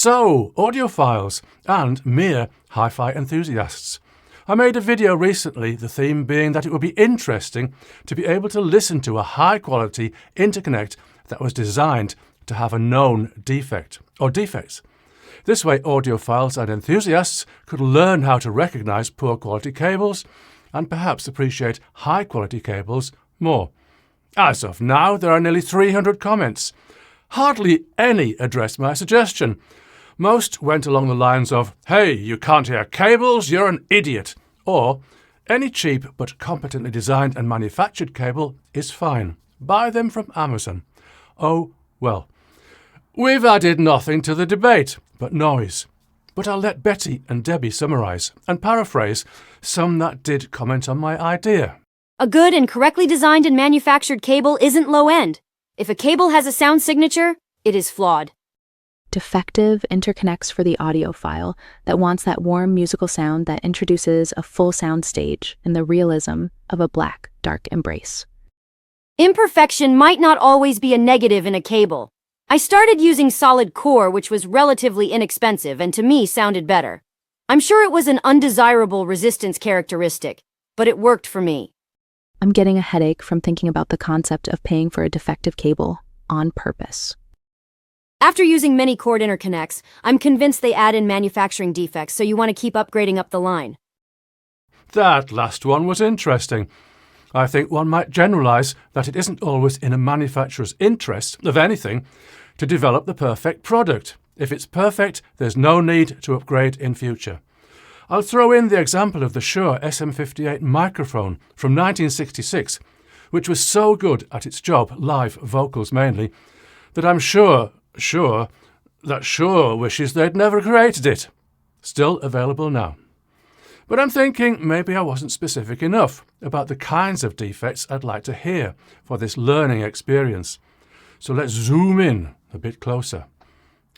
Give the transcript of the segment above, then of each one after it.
So, audiophiles and mere hi-fi enthusiasts. I made a video recently, the theme being that it would be interesting to be able to listen to a high-quality interconnect that was designed to have a known defect or defects. This way, audiophiles and enthusiasts could learn how to recognise poor quality cables and perhaps appreciate high quality cables more. As of now, there are nearly 300 comments. Hardly any addressed my suggestion. Most went along the lines of, "Hey, you can't hear cables, you're an idiot," or "Any cheap but competently designed and manufactured cable is fine. Buy them from Amazon." Oh, well. We've added nothing to the debate but noise. But I'll let Betty and Debbie summarise and paraphrase some that did comment on my idea. A good and correctly designed and manufactured cable isn't low-end. If a cable has a sound signature, it is flawed. Defective interconnects for the audiophile that wants that warm musical sound that introduces a full sound stage and the realism of a black, dark embrace. Imperfection might not always be a negative in a cable. I started using solid core, which was relatively inexpensive and to me sounded better. I'm sure it was an undesirable resistance characteristic, but it worked for me. I'm getting a headache from thinking about the concept of paying for a defective cable on purpose. After using many cord interconnects, I'm convinced they add in manufacturing defects, so you want to keep upgrading up the line. That last one was interesting. I think one might generalise that it isn't always in a manufacturer's interest of anything to develop the perfect product. If it's perfect, there's no need to upgrade in future. I'll throw in the example of the Shure SM58 microphone from 1966, which was so good at its job, live vocals mainly, that I'm sure that Shure wishes they'd never created it. Still available now. But I'm thinking maybe I wasn't specific enough about the kinds of defects I'd like to hear for this learning experience. So let's zoom in a bit closer.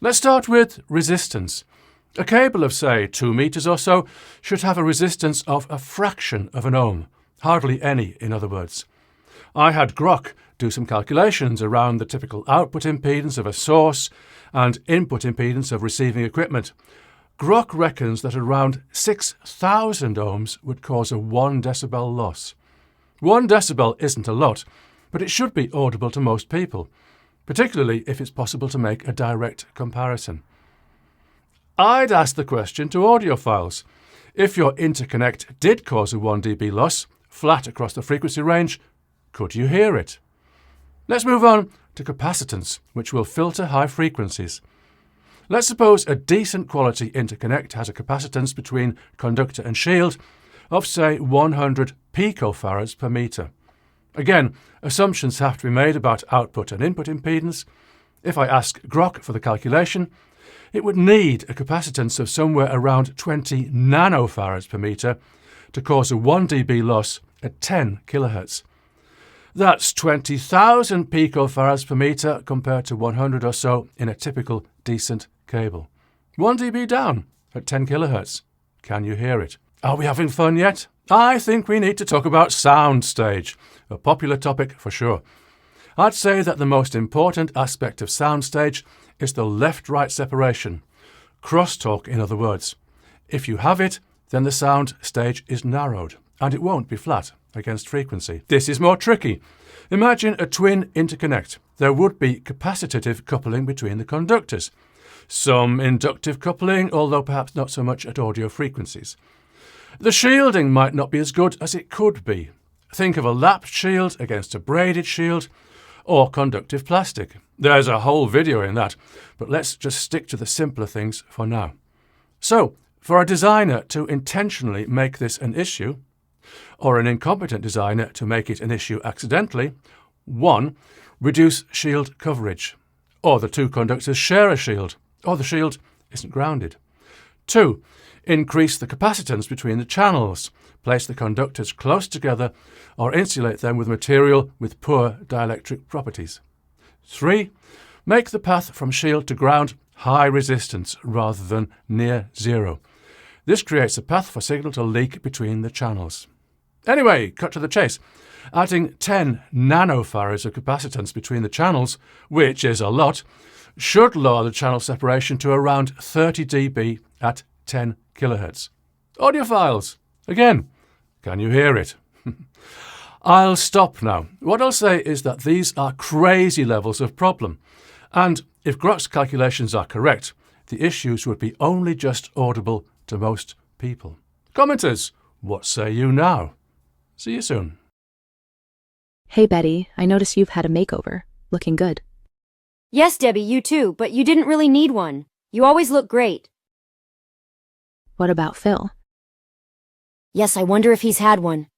Let's start with resistance. A cable of, say, 2 meters or so should have a resistance of a fraction of an ohm. Hardly any, in other words. I had Grok do some calculations around the typical output impedance of a source and input impedance of receiving equipment. Grok reckons that around 6,000 ohms would cause a 1 decibel loss. 1 decibel isn't a lot, but it should be audible to most people, particularly if it's possible to make a direct comparison. I'd ask the question to audiophiles. If your interconnect did cause a 1 dB loss, flat across the frequency range, could you hear it? Let's move on to capacitance, which will filter high frequencies. Let's suppose a decent quality interconnect has a capacitance between conductor and shield of, say, 100 picofarads per meter. Again, assumptions have to be made about output and input impedance. If I ask Grok for the calculation, it would need a capacitance of somewhere around 20 nanofarads per meter to cause a 1 dB loss at 10 kilohertz. That's 20,000 picofarads per meter compared to 100 or so in a typical decent cable. 1 dB down at 10 kilohertz. Can you hear it? Are we having fun yet? I think we need to talk about soundstage, a popular topic for sure. I'd say that the most important aspect of soundstage is the left-right separation. Crosstalk, in other words. If you have it, then the sound stage is narrowed, and it won't be flat against frequency. This is more tricky. Imagine a twin interconnect. There would be capacitive coupling between the conductors. Some inductive coupling, although perhaps not so much at audio frequencies. The shielding might not be as good as it could be. Think of a lapped shield against a braided shield, or conductive plastic. There's a whole video in that, but let's just stick to the simpler things for now. So, for a designer to intentionally make this an issue, or an incompetent designer to make it an issue accidentally, 1. Reduce shield coverage, or the two conductors share a shield, or the shield isn't grounded. 2. Increase the capacitance between the channels, place the conductors close together, or insulate them with material with poor dielectric properties. 3. Make the path from shield to ground high resistance rather than near zero. This creates a path for signal to leak between the channels. Anyway, cut to the chase. Adding 10 nanofarads of capacitance between the channels, which is a lot, should lower the channel separation to around 30 dB at 10 kHz. Audiophiles, again, can you hear it? I'll stop now. What I'll say is that these are crazy levels of problem, and if Grok's calculations are correct, the issues would be only just audible to most people. Commenters, what say you now? See you soon. Hey Betty, I notice you've had a makeover. Looking good. Yes, Debbie, you too, but you didn't really need one. You always look great. What about Phil? Yes, I wonder if he's had one.